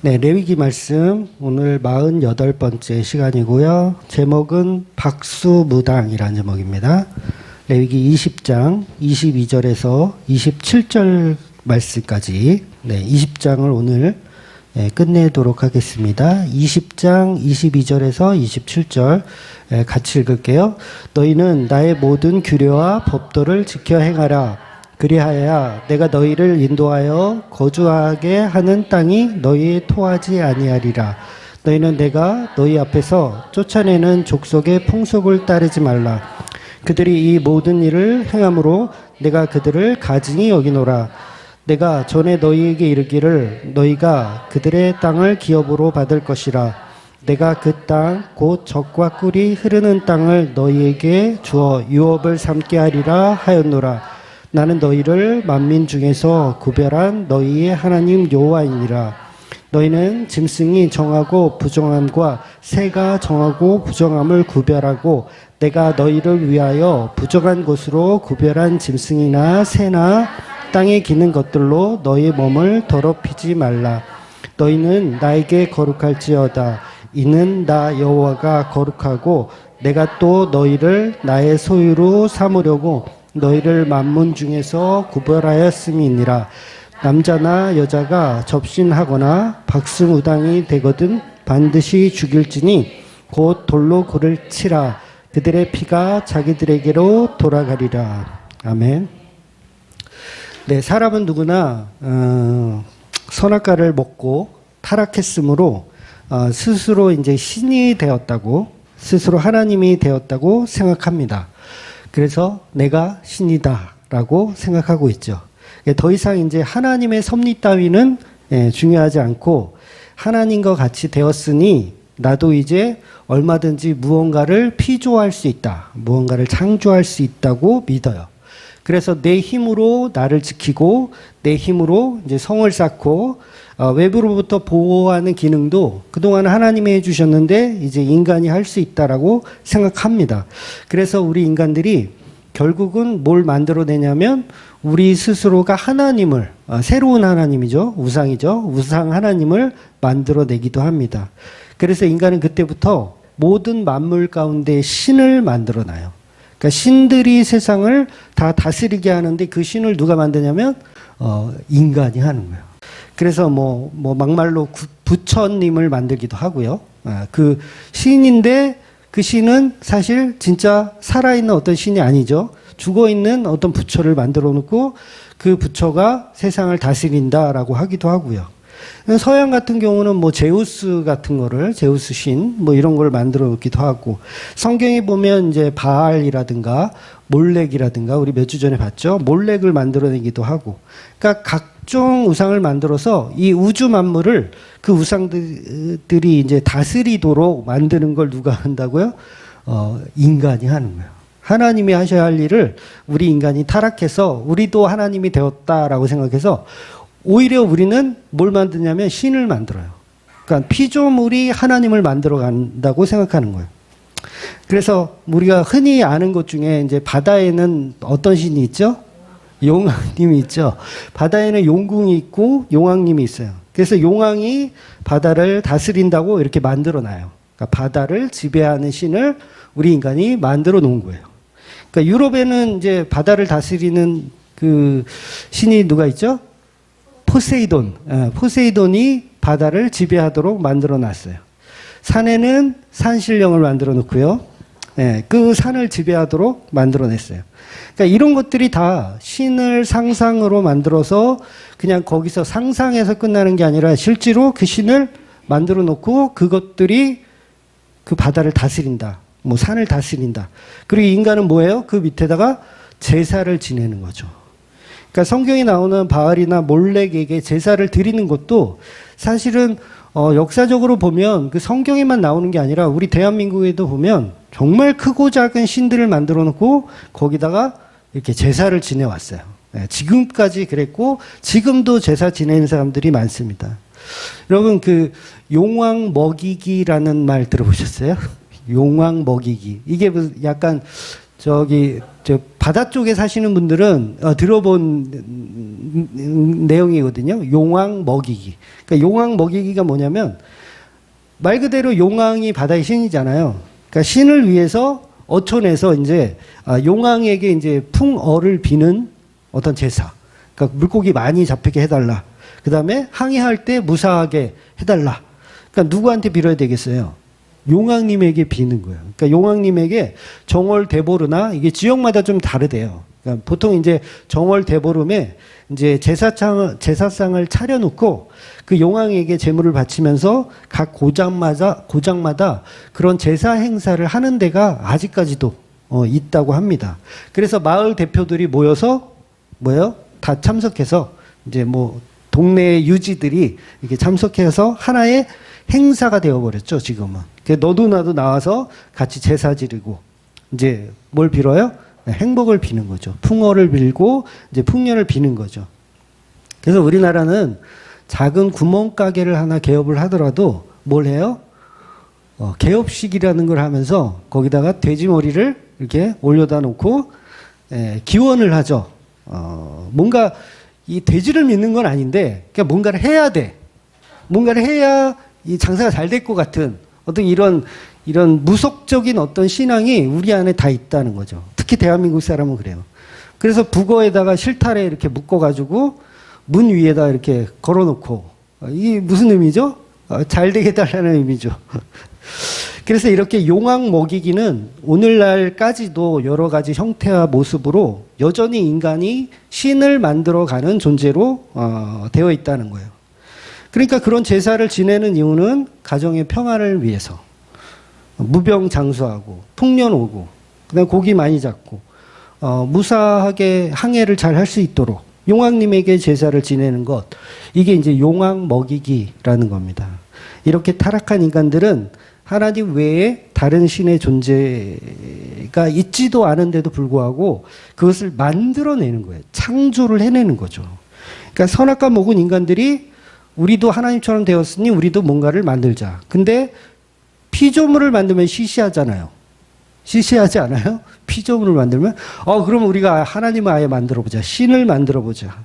네, 레위기 말씀 오늘 48번째 시간이고요. 제목은 박수무당이라는 제목입니다. 레위기 20장 22절에서 27절 말씀까지 20장을 오늘 끝내도록 하겠습니다. 20장 22절에서 27절 같이 읽을게요. 너희는 나의 모든 규례와 법도를 지켜 행하라. 그리하여야 내가 너희를 인도하여 거주하게 하는 땅이 너희의 토하지 아니하리라. 너희는 내가 너희 앞에서 쫓아내는 족속의 풍속을 따르지 말라. 그들이 이 모든 일을 행함으로 내가 그들을 가증히 여기노라. 내가 전에 너희에게 이르기를 너희가 그들의 땅을 기업으로 받을 것이라. 내가 그 땅 곧 젖과 꿀이 흐르는 땅을 너희에게 주어 유업을 삼게 하리라 하였노라. 나는 너희를 만민 중에서 구별한 너희의 하나님 여호와이니라. 너희는 짐승이 정하고 부정함과 새가 정하고 부정함을 구별하고 내가 너희를 위하여 부정한 곳으로 구별한 짐승이나 새나 땅에 기는 것들로 너희 몸을 더럽히지 말라. 너희는 나에게 거룩할지어다. 이는 나 여호와가 거룩하고 내가 또 너희를 나의 소유로 삼으려고 너희를 만문 중에서 구별하였음이니라. 남자나 여자가 접신하거나 박수무당이 되거든 반드시 죽일지니 곧 돌로 그를 치라. 그들의 피가 자기들에게로 돌아가리라. 아멘. 네, 사람은 누구나 선악과를 먹고 타락했으므로 스스로 이제 신이 되었다고, 스스로 하나님이 되었다고 생각합니다. 그래서 내가 신이다라고 생각하고 있죠. 더 이상 이제 하나님의 섭리 따위는 중요하지 않고 하나님과 같이 되었으니 나도 이제 얼마든지 무언가를 피조할 수 있다, 무언가를 창조할 수 있다고 믿어요. 그래서 내 힘으로 나를 지키고 내 힘으로 이제 성을 쌓고 외부로부터 보호하는 기능도 그동안 하나님이 해주셨는데 이제 인간이 할 수 있다라고 생각합니다. 그래서 우리 인간들이 결국은 뭘 만들어내냐면 우리 스스로가 하나님을, 새로운 하나님이죠. 우상이죠. 우상 하나님을 만들어내기도 합니다. 그래서 인간은 그때부터 모든 만물 가운데 신을 만들어놔요. 그러니까 신들이 세상을 다 다스리게 하는데 그 신을 누가 만드냐면 인간이 하는 거예요. 그래서 뭐 막말로 부처님을 만들기도 하고요. 그 신인데 그 신은 사실 진짜 살아있는 어떤 신이 아니죠. 죽어있는 어떤 부처를 만들어 놓고 그 부처가 세상을 다스린다라고 하기도 하고요. 서양 같은 경우는 뭐 제우스 같은 거를, 제우스 신 뭐 이런 걸 만들어 놓기도 하고, 성경에 보면 이제 바알이라든가 몰렉이라든가 우리 몇 주 전에 봤죠. 몰렉을 만들어내기도 하고, 그러니까 각종 우상을 만들어서 이 우주 만물을 그 우상들이 이제 다스리도록 만드는 걸 누가 한다고요? 인간이 하는 거예요. 하나님이 하셔야 할 일을 우리 인간이 타락해서 우리도 하나님이 되었다라고 생각해서 오히려 우리는 뭘 만드냐면 신을 만들어요. 그러니까 피조물이 하나님을 만들어 간다고 생각하는 거예요. 그래서 우리가 흔히 아는 것 중에 이제 바다에는 어떤 신이 있죠? 용왕님이 있죠. 바다에는 용궁이 있고 용왕님이 있어요. 그래서 용왕이 바다를 다스린다고 이렇게 만들어 놔요. 그러니까 바다를 지배하는 신을 우리 인간이 만들어 놓은 거예요. 그러니까 유럽에는 이제 바다를 다스리는 그 신이 누가 있죠? 포세이돈. 포세이돈이 바다를 지배하도록 만들어 놨어요. 산에는 산신령을 만들어 놓고요. 그 산을 지배하도록 만들어 냈어요. 그러니까 이런 것들이 다 신을 상상으로 만들어서 그냥 거기서 상상해서 끝나는 게 아니라 실제로 그 신을 만들어 놓고 그것들이 그 바다를 다스린다. 뭐 산을 다스린다. 그리고 인간은 뭐예요? 그 밑에다가 제사를 지내는 거죠. 그러니까 성경에 나오는 바알이나 몰렉에게 제사를 드리는 것도 사실은 역사적으로 보면 그 성경에만 나오는 게 아니라 우리 대한민국에도 보면 정말 크고 작은 신들을 만들어 놓고 거기다가 이렇게 제사를 지내왔어요. 지금까지 그랬고 지금도 제사 지내는 사람들이 많습니다. 여러분 그 용왕 먹이기라는 말 들어보셨어요? 용왕 먹이기. 이게 약간 저 바다 쪽에 사시는 분들은 들어본 내용이거든요. 용왕 먹이기. 그러니까 용왕 먹이기가 뭐냐면 말 그대로 용왕이 바다의 신이잖아요. 그러니까 신을 위해서 어촌에서 이제 용왕에게 이제 풍어를 비는 어떤 제사. 그러니까 물고기 많이 잡히게 해달라. 그 다음에 항해할 때 무사하게 해달라. 그러니까 누구한테 빌어야 되겠어요? 용왕님에게 비는 거예요. 그러니까 용왕님에게 정월 대보르나 이게 지역마다 좀 다르대요. 그러니까 보통 이제 정월 대보름에 이제 제사상을 차려놓고 그 용왕에게 제물을 바치면서 각 고장마다 그런 제사 행사를 하는 데가 아직까지도 있다고 합니다. 그래서 마을 대표들이 모여서 다 참석해서 이제 뭐 동네 유지들이 이렇게 참석해서 하나의 행사가 되어버렸죠, 지금은. 너도 나도 나와서 같이 제사 지르고, 이제 뭘 빌어요? 행복을 비는 거죠. 풍어를 빌고, 이제 풍년을 비는 거죠. 그래서 우리나라는 작은 구멍가게를 하나 개업을 하더라도 뭘 해요? 개업식이라는 걸 하면서 거기다가 돼지머리를 이렇게 올려다 놓고, 기원을 하죠. 뭔가 이 돼지를 믿는 건 아닌데, 그러니까 뭔가를 해야 돼. 뭔가를 해야 이 장사가 잘 될 것 같은 어떤 이런 무속적인 어떤 신앙이 우리 안에 다 있다는 거죠. 특히 대한민국 사람은 그래요. 그래서 북어에다가 실타래 이렇게 묶어가지고 문 위에다 이렇게 걸어놓고, 이게 무슨 의미죠? 잘 되게 해달라는 의미죠. 그래서 이렇게 용왕 먹이기는 오늘날까지도 여러 가지 형태와 모습으로 여전히 인간이 신을 만들어가는 존재로 되어 있다는 거예요. 그러니까 그런 제사를 지내는 이유는 가정의 평화를 위해서 무병장수하고 풍년 오고 그다음에 고기 많이 잡고 무사하게 항해를 잘 할 수 있도록 용왕님에게 제사를 지내는 것, 이게 이제 용왕 먹이기라는 겁니다. 이렇게 타락한 인간들은 하나님 외에 다른 신의 존재가 있지도 않은데도 불구하고 그것을 만들어내는 거예요. 창조를 해내는 거죠. 그러니까 선악과 먹은 인간들이 우리도 하나님처럼 되었으니 우리도 뭔가를 만들자. 근데 피조물을 만들면 시시하잖아요. 시시하지 않아요? 피조물을 만들면 그럼 우리가 하나님을 아예 만들어보자. 신을 만들어보자.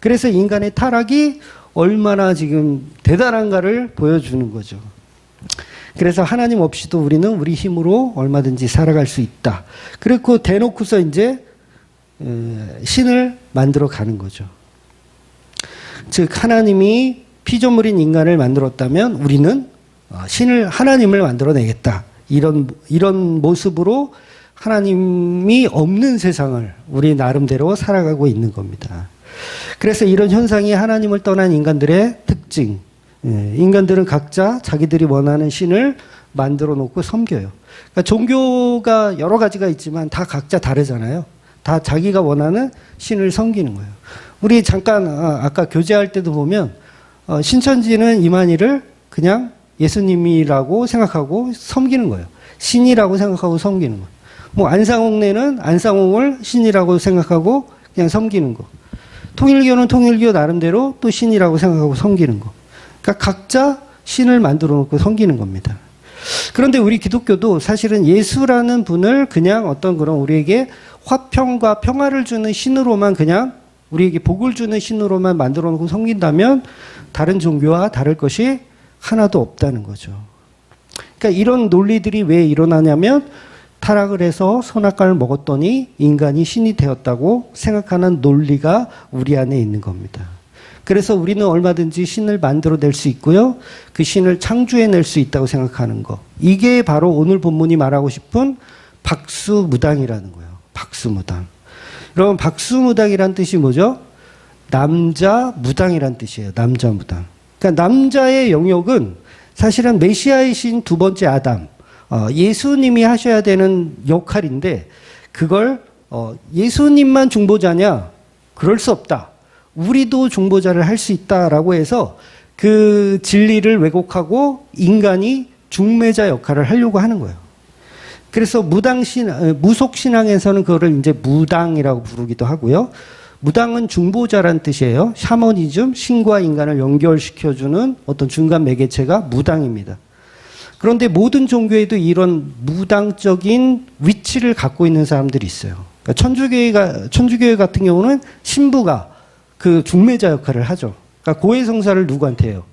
그래서 인간의 타락이 얼마나 지금 대단한가를 보여주는 거죠. 그래서 하나님 없이도 우리는 우리 힘으로 얼마든지 살아갈 수 있다. 그리고 대놓고서 이제 신을 만들어 가는 거죠. 즉 하나님이 피조물인 인간을 만들었다면 우리는 하나님을 만들어내겠다. 이런 모습으로 하나님이 없는 세상을 우리 나름대로 살아가고 있는 겁니다. 그래서 이런 현상이 하나님을 떠난 인간들의 특징. 인간들은 각자 자기들이 원하는 신을 만들어 놓고 섬겨요. 그러니까 종교가 여러 가지가 있지만 다 각자 다르잖아요. 다 자기가 원하는 신을 섬기는 거예요. 우리 잠깐 아까 교제할 때도 보면 신천지는 이만희를 그냥 예수님이라고 생각하고 섬기는 거예요. 신이라고 생각하고 섬기는 거예요. 뭐 안상홍네는 안상홍을 신이라고 생각하고 그냥 섬기는 거. 통일교는 통일교 나름대로 또 신이라고 생각하고 섬기는 거. 그러니까 각자 신을 만들어 놓고 섬기는 겁니다. 그런데 우리 기독교도 사실은 예수라는 분을 그냥 어떤 그런 우리에게 화평과 평화를 주는 신으로만 그냥 우리에게 복을 주는 신으로만 만들어 놓고 섬긴다면 다른 종교와 다를 것이 하나도 없다는 거죠. 그러니까 이런 논리들이 왜 일어나냐면 타락을 해서 선악과를 먹었더니 인간이 신이 되었다고 생각하는 논리가 우리 안에 있는 겁니다. 그래서 우리는 얼마든지 신을 만들어낼 수 있고요. 그 신을 창조해낼 수 있다고 생각하는 거. 이게 바로 오늘 본문이 말하고 싶은 박수무당이라는 거예요. 박수무당. 여러분 박수무당이란 뜻이 뭐죠? 남자무당이란 뜻이에요. 남자무당. 그러니까 남자의 영역은 사실은 메시아의 신 두 번째 아담, 예수님이 하셔야 되는 역할인데 그걸 예수님만 중보자냐? 그럴 수 없다. 우리도 중보자를 할 수 있다라고 해서 그 진리를 왜곡하고 인간이 중매자 역할을 하려고 하는 거예요. 그래서 무속신앙에서는 그거를 이제 무당이라고 부르기도 하고요. 무당은 중보자란 뜻이에요. 샤머니즘, 신과 인간을 연결시켜주는 어떤 중간 매개체가 무당입니다. 그런데 모든 종교에도 이런 무당적인 위치를 갖고 있는 사람들이 있어요. 그러니까 천주교회 같은 경우는 신부가 그 중매자 역할을 하죠. 그러니까 고해성사를 누구한테 해요?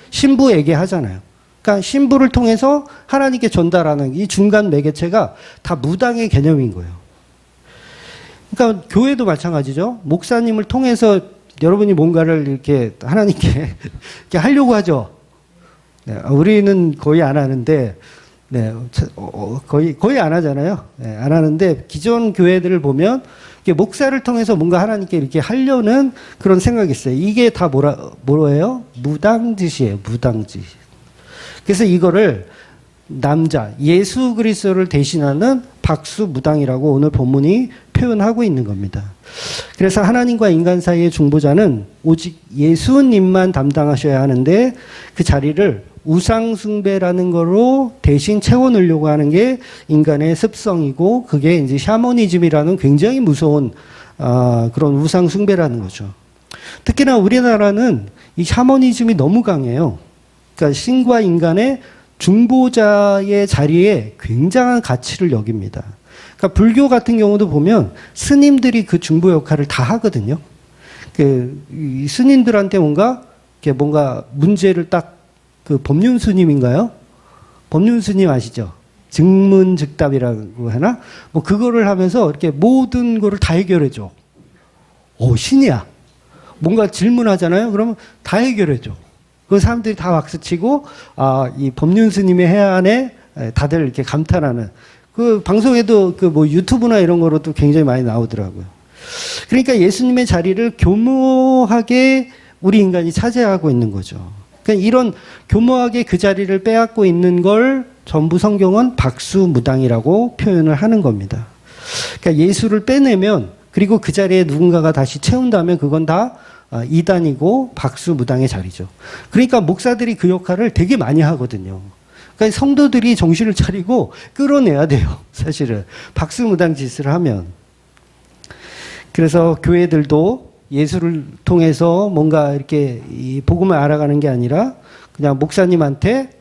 신부에게 하잖아요. 그러니까 신부를 통해서 하나님께 전달하는 이 중간 매개체가 다 무당의 개념인 거예요. 그러니까 교회도 마찬가지죠. 목사님을 통해서 여러분이 뭔가를 이렇게 하나님께 이렇게 하려고 하죠. 네, 우리는 거의 안 하는데, 네, 거의 안 하잖아요. 네, 안 하는데 기존 교회들을 보면 목사를 통해서 뭔가 하나님께 이렇게 하려는 그런 생각이 있어요. 이게 다 뭐예요? 무당짓이에요. 무당짓. 그래서 이거를 남자 예수 그리스도를 대신하는 박수무당이라고 오늘 본문이 표현하고 있는 겁니다. 그래서 하나님과 인간 사이의 중보자는 오직 예수님만 담당하셔야 하는데 그 자리를 우상숭배라는 거로 대신 채워넣으려고 하는 게 인간의 습성이고 그게 이제 샤머니즘이라는 굉장히 무서운 그런 우상숭배라는 거죠. 특히나 우리나라는 이 샤머니즘이 너무 강해요. 그러니까 신과 인간의 중보자의 자리에 굉장한 가치를 여깁니다. 그러니까 불교 같은 경우도 보면 스님들이 그 중보 역할을 다 하거든요. 이 스님들한테 뭔가 문제를 딱 그 법륜 스님인가요? 법륜 스님 아시죠? 증문즉답이라고 하나? 뭐 그거를 하면서 이렇게 모든 거를 다 해결해줘. 오, 신이야. 뭔가 질문하잖아요. 그러면 다 해결해줘. 그 사람들이 다 박수치고, 이 법륜 스님의 해안에 다들 이렇게 감탄하는. 그 방송에도 그 뭐 유튜브나 이런 거로도 굉장히 많이 나오더라고요. 그러니까 예수님의 자리를 교묘하게 우리 인간이 차지하고 있는 거죠. 그러니까 이런 교묘하게 그 자리를 빼앗고 있는 걸 전부 성경은 박수무당이라고 표현을 하는 겁니다. 그러니까 예수를 빼내면 그리고 그 자리에 누군가가 다시 채운다면 그건 다 이단이고 박수무당의 자리죠. 그러니까 목사들이 그 역할을 되게 많이 하거든요. 그러니까 성도들이 정신을 차리고 끌어내야 돼요. 사실은 박수무당 짓을 하면. 그래서 교회들도 예수를 통해서 뭔가 이렇게 이 복음을 알아가는 게 아니라 그냥 목사님한테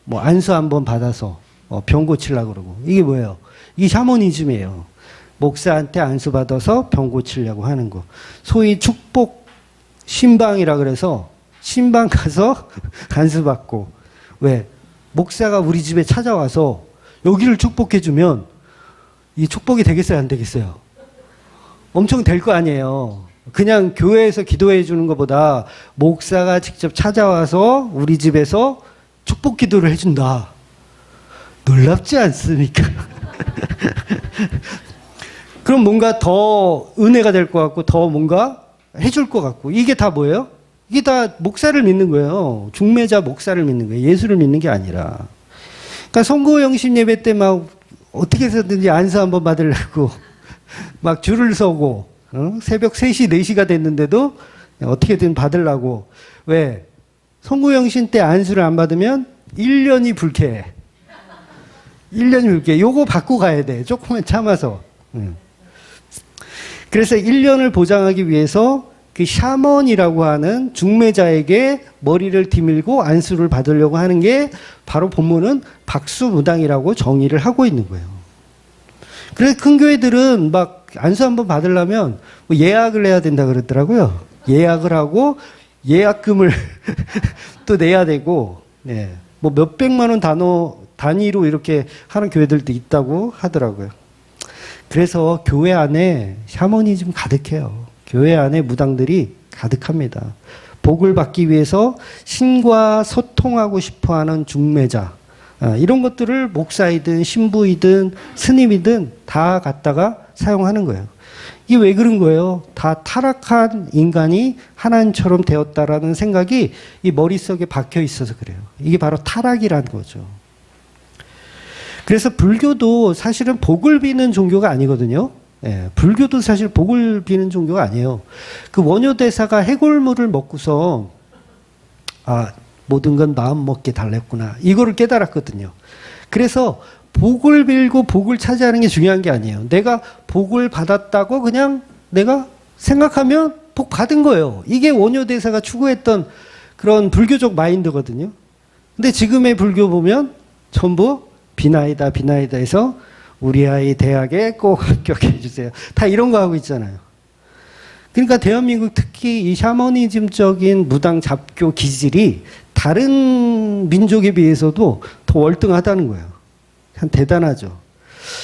뭐 안수 한번 받아서 병 고치려고 그러고. 이게 뭐예요? 이게 샤머니즘이에요. 목사한테 안수 받아서 병 고치려고 하는 거. 소위 축복 신방이라 그래서 신방 가서 안수 받고. 왜? 목사가 우리 집에 찾아와서 여기를 축복해주면 이 축복이 되겠어요? 안 되겠어요? 엄청 될 거 아니에요. 그냥 교회에서 기도해 주는 것보다 목사가 직접 찾아와서 우리 집에서 축복 기도를 해준다. 놀랍지 않습니까? 그럼 뭔가 더 은혜가 될 것 같고 더 뭔가 해줄 것 같고 이게 다 뭐예요? 이게 다 목사를 믿는 거예요. 중매자 목사를 믿는 거예요. 예수를 믿는 게 아니라. 그러니까 성고영신 예배 때 막 어떻게 해서든지 안수 한번 받으려고 막 줄을 서고 새벽 3시, 4시가 됐는데도 어떻게든 받으려고. 왜? 성구영신 때 안수를 안 받으면 1년이 불쾌해. 1년이 불쾌해. 요거 받고 가야 돼. 조금만 참아서. 그래서 1년을 보장하기 위해서 그 샤먼이라고 하는 중매자에게 머리를 디밀고 안수를 받으려고 하는 게 바로 본문은 박수무당이라고 정의를 하고 있는 거예요. 그래서 큰 교회들은 막 안수 한번 받으려면 뭐 예약을 해야 된다 그러더라고요. 예약을 하고 예약금을 또 내야 되고, 네. 뭐 몇백만 원 단위로 이렇게 하는 교회들도 있다고 하더라고요. 그래서 교회 안에 샤머니즘 가득해요. 교회 안에 무당들이 가득합니다. 복을 받기 위해서 신과 소통하고 싶어하는 중매자. 이런 것들을 목사이든 신부이든 스님이든 다 갖다가 사용하는 거예요. 이게 왜 그런 거예요? 다 타락한 인간이 하나님처럼 되었다라는 생각이 이 머릿속에 박혀 있어서 그래요. 이게 바로 타락이라는 거죠. 그래서 불교도 사실은 복을 비는 종교가 아니거든요. 예, 불교도 사실 복을 비는 종교가 아니에요. 그 원효대사가 해골물을 먹고서 모든 건 마음 먹게 달랬구나. 이거를 깨달았거든요. 그래서 복을 빌고 복을 차지하는 게 중요한 게 아니에요. 내가 복을 받았다고 그냥 내가 생각하면 복 받은 거예요. 이게 원효대사가 추구했던 그런 불교적 마인드거든요. 근데 지금의 불교 보면 전부 비나이다 비나이다 해서 우리 아이 대학에 꼭 합격해 주세요. 다 이런 거 하고 있잖아요. 그러니까 대한민국 특히 이 샤머니즘적인 무당 잡교 기질이 다른 민족에 비해서도 더 월등하다는 거예요. 참 대단하죠.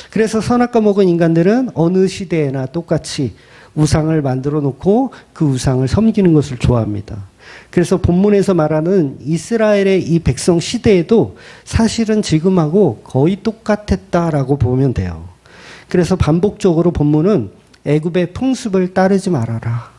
그래서 선악과 먹은 인간들은 어느 시대에나 똑같이 우상을 만들어 놓고 그 우상을 섬기는 것을 좋아합니다. 그래서 본문에서 말하는 이스라엘의 이 백성 시대에도 사실은 지금하고 거의 똑같았다라고 보면 돼요. 그래서 반복적으로 본문은 애굽의 풍습을 따르지 말아라.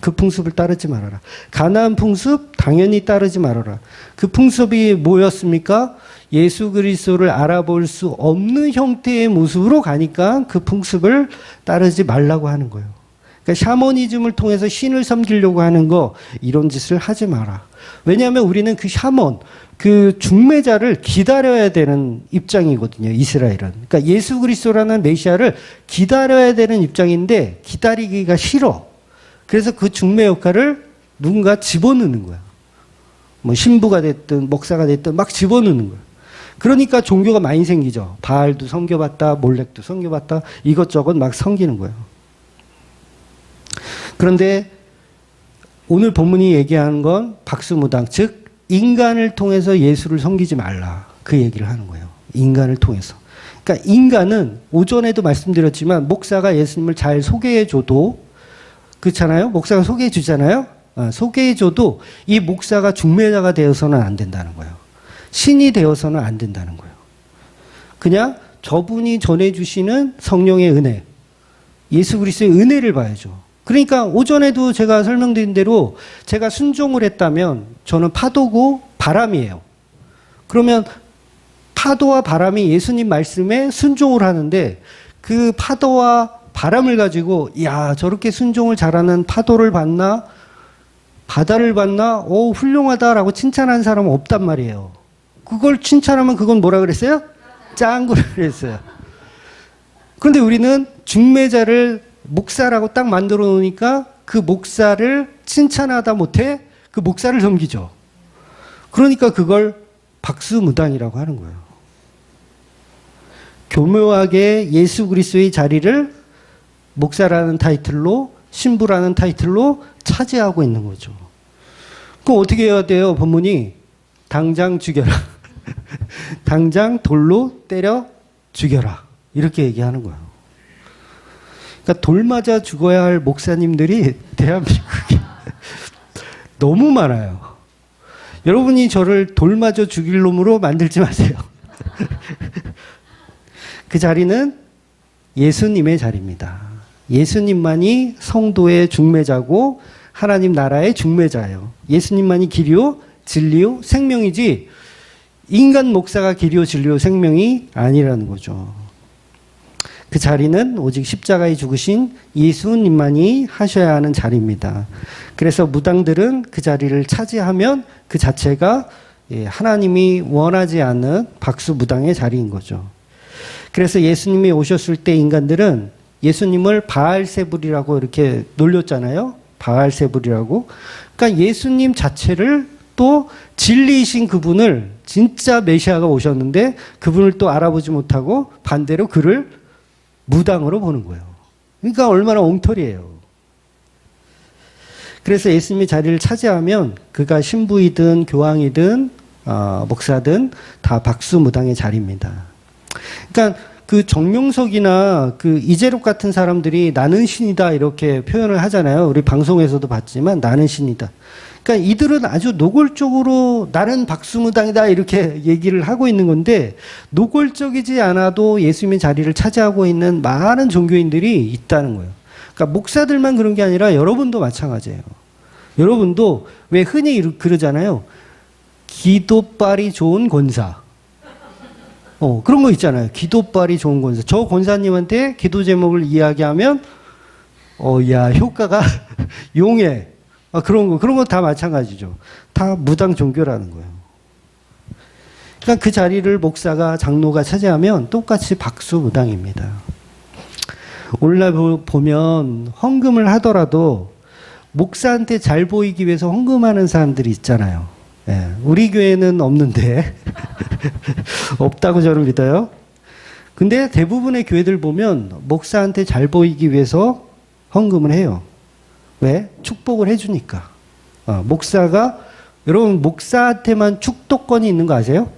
그 풍습을 따르지 말아라. 가나안 풍습 당연히 따르지 말아라. 그 풍습이 뭐였습니까? 예수 그리스도를 알아볼 수 없는 형태의 모습으로 가니까 그 풍습을 따르지 말라고 하는 거예요. 그러니까 샤머니즘을 통해서 신을 섬기려고 하는 거 이런 짓을 하지 마라. 왜냐하면 우리는 그 샤먼, 그 중매자를 기다려야 되는 입장이거든요. 이스라엘은. 그러니까 예수 그리스도라는 메시아를 기다려야 되는 입장인데 기다리기가 싫어. 그래서 그 중매 역할을 누군가 집어넣는 거야. 뭐 신부가 됐든 목사가 됐든 막 집어넣는 거야. 그러니까 종교가 많이 생기죠. 바알도 섬겨봤다, 몰렉도 섬겨봤다, 이것저것 막 섬기는 거예요. 그런데 오늘 본문이 얘기하는 건 박수무당, 즉 인간을 통해서 예수를 섬기지 말라. 그 얘기를 하는 거예요. 인간을 통해서. 그러니까 인간은 오전에도 말씀드렸지만 목사가 예수님을 잘 소개해줘도 그렇잖아요. 목사가 소개해주잖아요. 소개해줘도 이 목사가 중매자가 되어서는 안 된다는 거예요. 신이 되어서는 안 된다는 거예요. 그냥 저분이 전해주시는 성령의 은혜, 예수 그리스도의 은혜를 봐야죠. 그러니까 오전에도 제가 설명드린 대로 제가 순종을 했다면 저는 파도고 바람이에요. 그러면 파도와 바람이 예수님 말씀에 순종을 하는데 그 파도와 바람을 가지고 야 저렇게 순종을 잘하는 파도를 봤나 바다를 봤나 오 훌륭하다라고 칭찬하는 사람은 없단 말이에요. 그걸 칭찬하면 그건 뭐라 그랬어요? 짱구라 그랬어요. 그런데 우리는 중매자를 목사라고 딱 만들어 놓으니까 그 목사를 칭찬하다 못해 그 목사를 섬기죠. 그러니까 그걸 박수무당이라고 하는 거예요. 교묘하게 예수 그리스도의 자리를 목사라는 타이틀로 신부라는 타이틀로 차지하고 있는 거죠. 그럼 어떻게 해야 돼요? 본문이 당장 죽여라. 당장 돌로 때려 죽여라. 이렇게 얘기하는 거예요. 그러니까 돌 맞아 죽어야 할 목사님들이 대한민국에 너무 많아요. 여러분이 저를 돌 맞아 죽일 놈으로 만들지 마세요. 그 자리는 예수님의 자리입니다. 예수님만이 성도의 중매자고 하나님 나라의 중매자예요. 예수님만이 길이요, 진리요, 생명이지 인간 목사가 길이요, 진리요, 생명이 아니라는 거죠. 그 자리는 오직 십자가에 죽으신 예수님만이 하셔야 하는 자리입니다. 그래서 무당들은 그 자리를 차지하면 그 자체가 하나님이 원하지 않는 박수무당의 자리인 거죠. 그래서 예수님이 오셨을 때 인간들은 예수님을 바알세불이라고 이렇게 놀렸잖아요. 바알세불이라고. 그러니까 예수님 자체를 또 진리이신 그분을 진짜 메시아가 오셨는데 그분을 또 알아보지 못하고 반대로 그를 무당으로 보는 거예요. 그러니까 얼마나 엉터리예요. 그래서 예수님의 자리를 차지하면 그가 신부이든 교황이든 목사든 다 박수무당의 자리입니다. 그러니까 그 정명석이나 그 이재록 같은 사람들이 나는 신이다 이렇게 표현을 하잖아요. 우리 방송에서도 봤지만 나는 신이다. 그러니까 이들은 아주 노골적으로 나는 박수무당이다 이렇게 얘기를 하고 있는 건데 노골적이지 않아도 예수님의 자리를 차지하고 있는 많은 종교인들이 있다는 거예요. 그러니까 목사들만 그런 게 아니라 여러분도 마찬가지예요. 여러분도 왜 흔히 그러잖아요. 기도빨이 좋은 권사. 그런 거 있잖아요. 기도빨이 좋은 권사. 저 권사님한테 기도 제목을 이야기하면 야 효과가 용해. 그런 거 다 마찬가지죠. 다 무당 종교라는 거예요. 그러니까 그 자리를 목사가 장로가 차지하면 똑같이 박수무당입니다. 오늘날 보면 헌금을 하더라도 목사한테 잘 보이기 위해서 헌금하는 사람들이 있잖아요. 예, 우리 교회는 없는데 없다고 저는 믿어요. 근데 대부분의 교회들 보면 목사한테 잘 보이기 위해서 헌금을 해요. 왜? 축복을 해주니까. 목사가, 여러분, 목사한테만 축도권이 있는 거 아세요?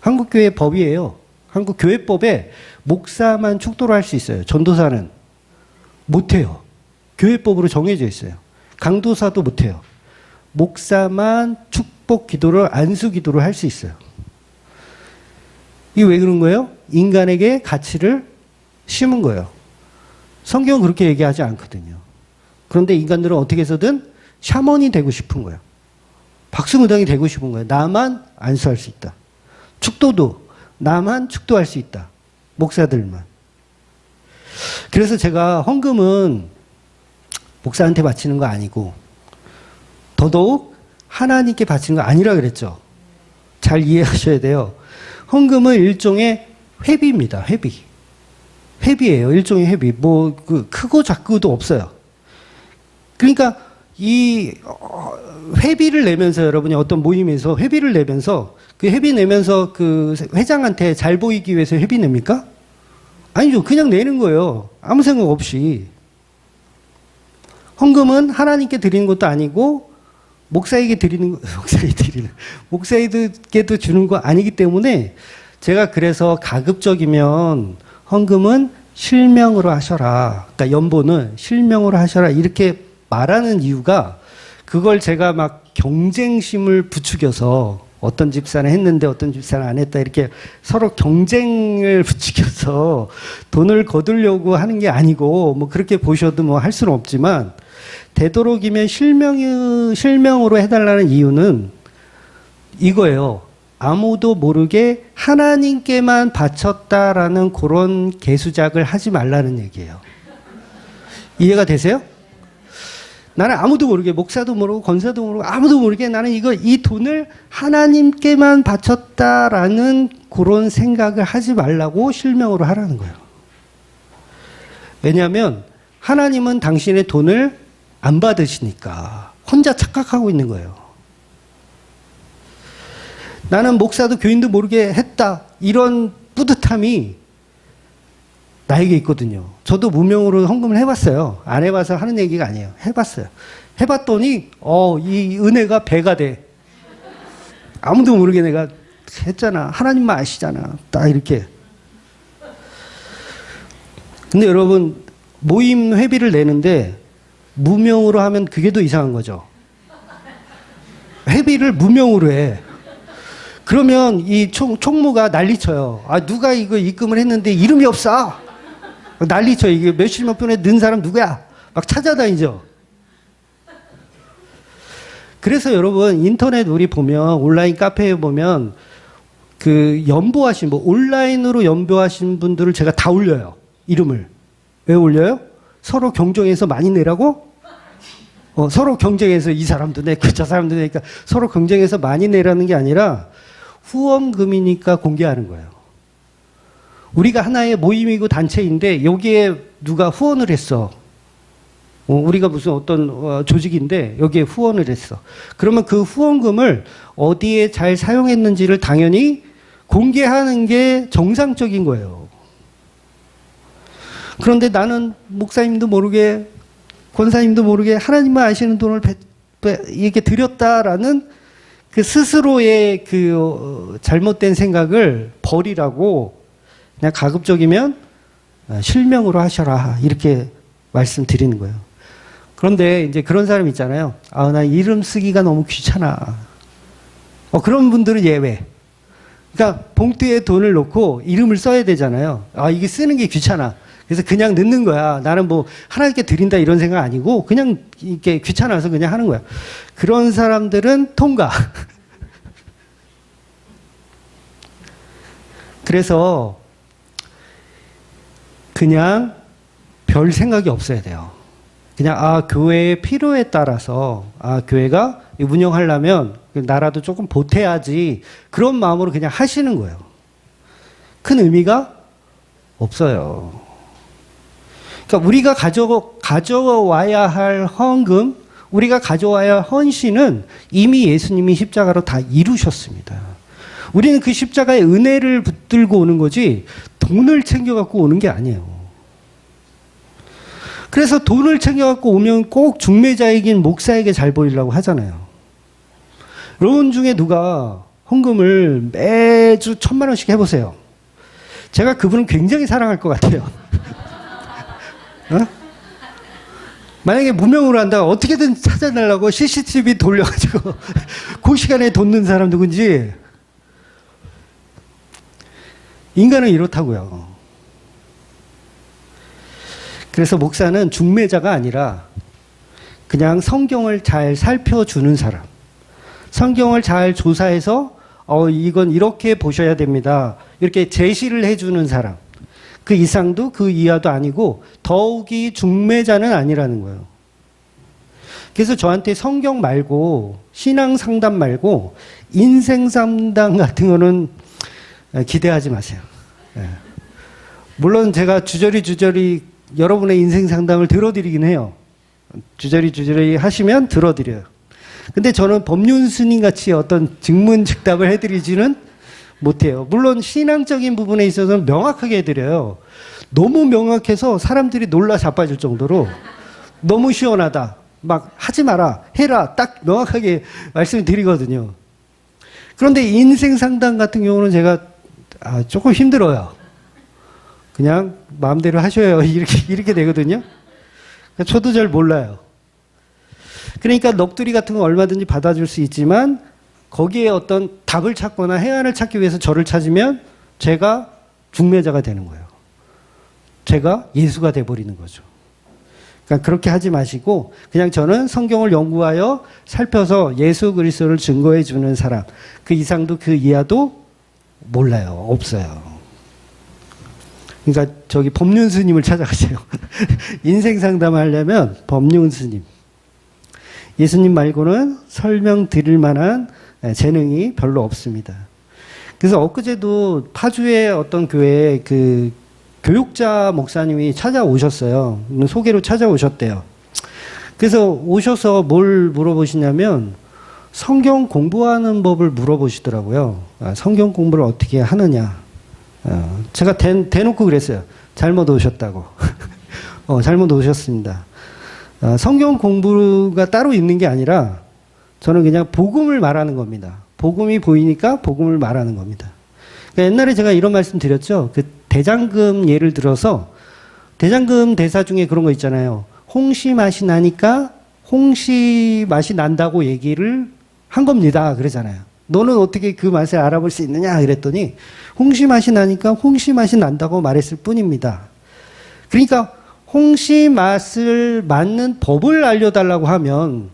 한국교회 법이에요. 한국교회법에 목사만 축도를 할 수 있어요. 전도사는 못해요. 교회법으로 정해져 있어요. 강도사도 못해요. 목사만 축복 기도를, 안수 기도를 할 수 있어요. 이게 왜 그런 거예요? 인간에게 가치를 심은 거예요. 성경은 그렇게 얘기하지 않거든요. 그런데 인간들은 어떻게 해서든 샤먼이 되고 싶은 거예요. 박수무당이 되고 싶은 거예요. 나만 안수할 수 있다. 축도도 나만 축도할 수 있다. 목사들만. 그래서 제가 헌금은 목사한테 바치는 거 아니고 더더욱 하나님께 바치는 거 아니라 그랬죠. 잘 이해하셔야 돼요. 헌금은 일종의 회비입니다. 회비. 회비예요. 일종의 회비. 뭐 크고 작고도 없어요. 그러니까 이 회비를 내면서 여러분이 어떤 모임에서 회비를 내면서 그 회비 내면서 그 회장한테 잘 보이기 위해서 회비 냅니까? 아니죠. 그냥 내는 거예요. 아무 생각 없이. 헌금은 하나님께 드리는 것도 아니고 목사에게도 주는 거 아니기 때문에 제가 그래서 가급적이면 헌금은 실명으로 하셔라. 그러니까 연보는 실명으로 하셔라. 이렇게 말하는 이유가 그걸 제가 막 경쟁심을 부추겨서 어떤 집사는 했는데 어떤 집사는 안 했다 이렇게 서로 경쟁을 부추겨서 돈을 거두려고 하는 게 아니고 뭐 그렇게 보셔도 뭐 할 수는 없지만 되도록이면 실명으로 해달라는 이유는 이거예요. 아무도 모르게 하나님께만 바쳤다라는 그런 개수작을 하지 말라는 얘기예요. 이해가 되세요? 나는 아무도 모르게 목사도 모르고 권사도 모르고 아무도 모르게 나는 이 돈을 하나님께만 바쳤다라는 그런 생각을 하지 말라고 실명으로 하라는 거예요. 왜냐하면 하나님은 당신의 돈을 안 받으시니까 혼자 착각하고 있는 거예요. 나는 목사도 교인도 모르게 했다. 이런 뿌듯함이 나에게 있거든요. 저도 무명으로 헌금을 해봤어요. 안 해봐서 하는 얘기가 아니에요. 해봤어요. 해봤더니 이 은혜가 배가 돼. 아무도 모르게 내가 했잖아. 하나님만 아시잖아. 딱 이렇게. 근데 여러분 모임 회비를 내는데 무명으로 하면 그게 더 이상한 거죠. 회비를 무명으로 해. 그러면 이 총무가 난리쳐요. 누가 이거 입금을 했는데 이름이 없어. 난리쳐. 이게 몇십만 분에 넣은 사람 누구야? 막 찾아다니죠. 그래서 여러분 인터넷 우리 보면 온라인 카페에 보면 그 연보하신 온라인으로 연보하신 분들을 제가 다 올려요. 이름을. 왜 올려요? 서로 경쟁해서 많이 내라고? 서로 경쟁해서 이 사람도 내고 저 사람도 내니까 서로 경쟁해서 많이 내라는 게 아니라 후원금이니까 공개하는 거예요. 우리가 하나의 모임이고 단체인데 여기에 누가 후원을 했어. 우리가 무슨 어떤 조직인데 여기에 후원을 했어. 그러면 그 후원금을 어디에 잘 사용했는지를 당연히 공개하는 게 정상적인 거예요. 그런데 나는 목사님도 모르게 권사님도 모르게 하나님만 아시는 돈을 이렇게 드렸다라는 그 스스로의 그 잘못된 생각을 버리라고 그냥 가급적이면 실명으로 하셔라 이렇게 말씀드리는 거예요. 그런데 이제 그런 사람 있잖아요. 나 이름 쓰기가 너무 귀찮아. 그런 분들은 예외. 그러니까 봉투에 돈을 넣고 이름을 써야 되잖아요. 이게 쓰는 게 귀찮아. 그래서 그냥 넣는 거야. 나는 뭐 하나님께 드린다 이런 생각 아니고 그냥 이렇게 귀찮아서 그냥 하는 거야. 그런 사람들은 통과. 그래서 그냥 별 생각이 없어야 돼요. 그냥 교회의 필요에 따라서 교회가 운영하려면 나라도 조금 보태야지 그런 마음으로 그냥 하시는 거예요. 큰 의미가 없어요. 그러니까 우리가 가져와야 할 헌금, 우리가 가져와야 할 헌신은 이미 예수님이 십자가로 다 이루셨습니다. 우리는 그 십자가의 은혜를 붙들고 오는 거지 돈을 챙겨갖고 오는 게 아니에요. 그래서 돈을 챙겨갖고 오면 꼭 중매자이긴 목사에게 잘 보이려고 하잖아요. 여러분 중에 누가 헌금을 매주 1,000만 원씩 해보세요. 제가 그분은 굉장히 사랑할 것 같아요. 어? 만약에 무명으로 한다가 어떻게든 찾아내려고 CCTV 돌려가지고 그 시간에 돋는 사람 누군지. 인간은 이렇다고요. 그래서 목사는 중매자가 아니라 그냥 성경을 잘 살펴주는 사람. 성경을 잘 조사해서 이건 이렇게 보셔야 됩니다. 이렇게 제시를 해주는 사람. 그 이상도 그 이하도 아니고 더욱이 중매자는 아니라는 거예요. 그래서 저한테 성경 말고 신앙 상담 말고 인생 상담 같은 거는 기대하지 마세요. 물론 제가 주저리 여러분의 인생 상담을 들어드리긴 해요. 주저리 하시면 들어드려요. 근데 저는 법륜 스님 같이 어떤 증문즉답을 해드리지는 못해요. 물론 신앙적인 부분에 있어서는 명확하게 해드려요. 너무 명확해서 사람들이 놀라 자빠질 정도로 너무 시원하다. 막 하지 마라, 해라, 딱 명확하게 말씀드리거든요. 그런데 인생 상담 같은 경우는 제가 조금 힘들어요. 그냥 마음대로 하셔요. 이렇게 되거든요. 저도 잘 몰라요. 그러니까 넋두리 같은 거 얼마든지 받아줄 수 있지만 거기에 어떤 답을 찾거나 해안을 찾기 위해서 저를 찾으면 제가 중매자가 되는 거예요. 제가 예수가 돼버리는 거죠. 그러니까 그렇게 하지 마시고 그냥 저는 성경을 연구하여 살펴서 예수 그리스도를 증거해 주는 사람. 그 이상도 그 이하도 몰라요. 없어요. 그러니까 저기 법륜 스님을 찾아가세요. 인생 상담하려면 법륜 스님. 예수님 말고는 설명드릴 만한 재능이 별로 없습니다. 그래서 엊그제도 파주의 어떤 교회에 그 교육자 목사님이 찾아오셨어요. 소개로 찾아오셨대요. 그래서 오셔서 뭘 물어보시냐면 성경 공부하는 법을 물어보시더라고요. 성경 공부를 어떻게 하느냐. 제가 대놓고 그랬어요. 잘못 오셨다고. 잘못 오셨습니다. 성경 공부가 따로 있는 게 아니라 저는 그냥 복음을 말하는 겁니다. 복음이 보이니까 복음을 말하는 겁니다. 그러니까 옛날에 제가 이런 말씀 드렸죠. 그 대장금 예를 들어서 대장금 대사 중에 그런 거 있잖아요. 홍시 맛이 나니까 홍시 맛이 난다고 얘기를 한 겁니다. 그러잖아요. 너는 어떻게 그 맛을 알아볼 수 있느냐 그랬더니 홍시 맛이 나니까 홍시 맛이 난다고 말했을 뿐입니다. 그러니까 홍시 맛을 맞는 법을 알려달라고 하면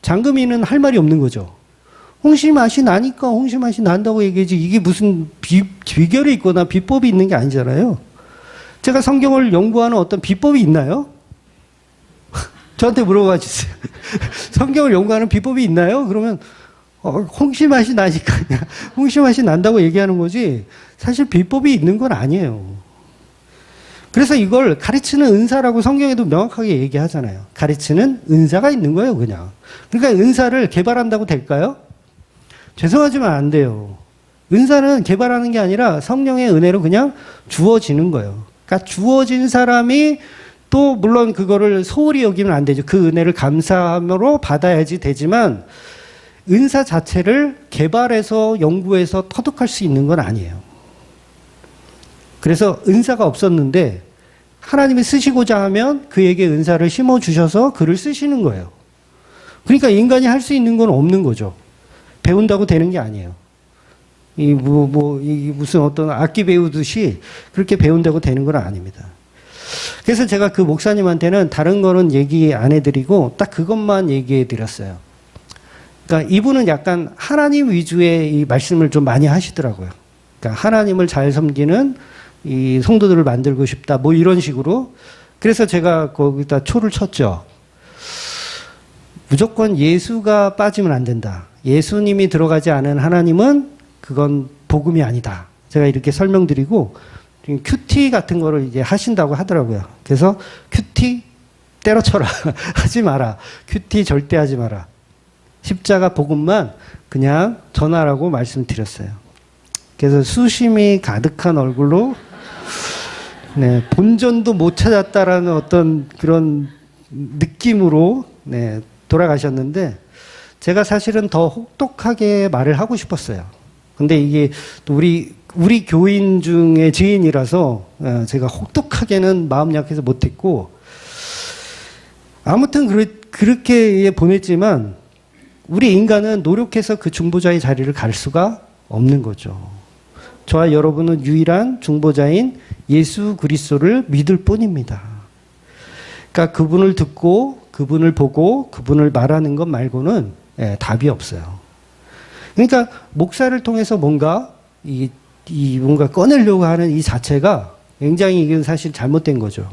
장금이는 할 말이 없는 거죠. 홍시 맛이 나니까 홍시 맛이 난다고 얘기하지 이게 무슨 비결이 있거나 비법이 있는 게 아니잖아요. 제가 성경을 연구하는 어떤 비법이 있나요? 저한테 물어봐 주세요. 성경을 연구하는 비법이 있나요? 그러면 홍시 맛이 나니까 홍시 맛이 난다고 얘기하는 거지 사실 비법이 있는 건 아니에요. 그래서 이걸 가르치는 은사라고 성경에도 명확하게 얘기하잖아요. 가르치는 은사가 있는 거예요, 그냥. 그러니까 은사를 개발한다고 될까요? 죄송하지만 안 돼요. 은사는 개발하는 게 아니라 성령의 은혜로 그냥 주어지는 거예요. 그러니까 주어진 사람이 또 물론 그거를 소홀히 여기면 안 되죠. 그 은혜를 감사함으로 받아야지 되지만 은사 자체를 개발해서 연구해서 터득할 수 있는 건 아니에요. 그래서 은사가 없었는데 하나님이 쓰시고자 하면 그에게 은사를 심어주셔서 그를 쓰시는 거예요. 그러니까 인간이 할 수 있는 건 없는 거죠. 배운다고 되는 게 아니에요. 이 무슨 어떤 악기 배우듯이 그렇게 배운다고 되는 건 아닙니다. 그래서 제가 그 목사님한테는 다른 거는 얘기 안 해드리고 딱 그것만 얘기해 드렸어요. 그러니까 이분은 약간 하나님 위주의 이 말씀을 좀 많이 하시더라고요. 그러니까 하나님을 잘 섬기는 이 성도들을 만들고 싶다. 뭐 이런 식으로. 그래서 제가 거기다 초를 쳤죠. 무조건 예수가 빠지면 안 된다. 예수님이 들어가지 않은 하나님은 그건 복음이 아니다. 제가 이렇게 설명드리고 큐티 같은 거를 이제 하신다고 하더라고요. 그래서 큐티 때려쳐라. 하지 마라. 큐티 절대 하지 마라. 십자가 복음만 그냥 전하라고 말씀드렸어요. 그래서 수심이 가득한 얼굴로 네, 본전도 못 찾았다라는 어떤 그런 느낌으로 네, 돌아가셨는데 제가 사실은 더 혹독하게 말을 하고 싶었어요. 근데 이게 또 우리 교인 중에 지인이라서 제가 혹독하게는 마음 약해서 못했고 아무튼 그렇게 보냈지만 우리 인간은 노력해서 그 중보자의 자리를 갈 수가 없는 거죠. 저와 여러분은 유일한 중보자인 예수 그리스도를 믿을 뿐입니다. 그러니까 그분을 듣고 그분을 보고 그분을 말하는 것 말고는 답이 없어요. 그러니까 목사를 통해서 뭔가 뭔가 꺼내려고 하는 이 자체가 굉장히 이건 사실 잘못된 거죠.